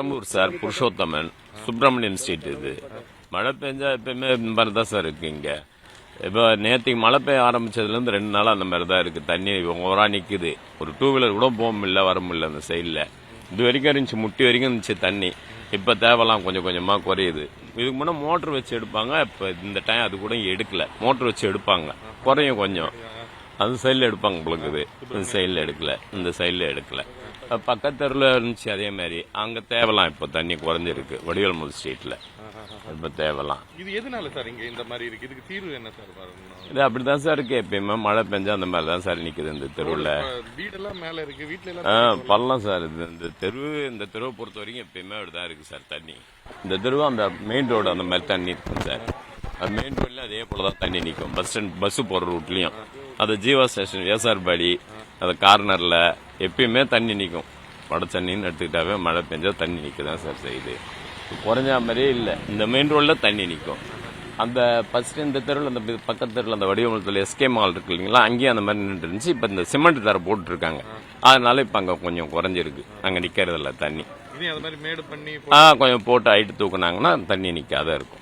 Perambur sir, Purushothaman, Subramanian street. இது மழை பெஞ்சா எப்பயுமே இந்த மாதிரி தான் சார் இருக்கு இங்க. இப்போ நேற்றுக்கு மழை பெய்ய ஆரம்பிச்சதுலேருந்து 2 நாளாக அந்த மாதிரி தான் இருக்குது. தண்ணி ஓவரா நிற்குது. ஒரு 2 வீலர் கூட போக முடியல, வர முடியல. அந்த சைடில் இது வரைக்கும் இருந்துச்சு, முட்டி வரைக்கும் இருந்துச்சு தண்ணி. இப்போ தேவைலாம் கொஞ்சம் கொஞ்சமாக குறையுது. இதுக்கு முன்னே மோட்டர் வச்சு எடுப்பாங்க. இப்போ இந்த டைம் அது கூட எடுக்கல. மோட்டர் வச்சு எடுப்பாங்க, குறையும் கொஞ்சம். அந்த சைடில் எடுப்பாங்க உங்களுக்கு. இந்த சைடில் எடுக்கல, இந்த சைடில் எடுக்கல. பக்கத்தெருவில் இருந்துச்சு அதே மாதிரி. அங்கே தேவலாம் இப்போ தண்ணி குறைஞ்சிருக்கு. வடிவேல்முல் ஸ்ட்ரீட்டில் இப்போ தேவலாம். இது எதனால சார் இங்க இந்த மாதிரி இருக்கு? இதுக்கு தீர்வு என்ன சார்? இது அப்படிதான் சார் இருக்கு. எப்பயுமே மழை பெஞ்சா அந்த மாதிரி தான் சார் நிக்குது இந்த தெருவில். வீடெல்லாம் மேல இருக்கு, வீட்டுல எல்லாம் பள்ளம் சார். இது இந்த தெருவை பொறுத்த வரைக்கும் எப்பயுமே அப்படிதான் இருக்கு சார் தண்ணி. இந்த தெருவு அந்த மெயின் ரோடு அந்த மாதிரி தண்ணி இருக்கும் சார். அது மெயின் ரோட்ல அதே போலதான் தண்ணி நிற்கும். பஸ் ஸ்டாண்ட் பஸ் போற ரூட்லயும், அது ஜீவா ஸ்டேஷன், ஏசார்பாடி, அது கார்னர்ல எப்பயுமே தண்ணி நிற்கும். வட தண்ணின்னு எடுத்துக்கிட்டாவே மழை பெஞ்சா தண்ணி நிற்கதான் சார் செய்யுது. குறைஞ்ச மாதிரியே இல்லை. இந்த மெயின் ரோட்ல தண்ணி நிற்கும். அந்த ஃபர்ஸ்ட் இந்த தெருவில், அந்த பக்கத்து தெருவில், அந்த வடிவமலத்தில் எஸ்கே மால் இருக்கு இல்லைங்களா, அங்கேயும் அந்த மாதிரி நின்று இருந்துச்சு. இப்போ இந்த சிமெண்ட் தர போட்டு இருக்காங்க. அதனால இப்போ அங்கே கொஞ்சம் குறைஞ்சிருக்கு. அங்கே நிற்கிறது இல்லை தண்ணி. அது மாதிரி மேடு பண்ணி கொஞ்சம் போட்டு ஹைட்டு தூக்குனாங்கன்னா தண்ணி நிற்காத இருக்கும்.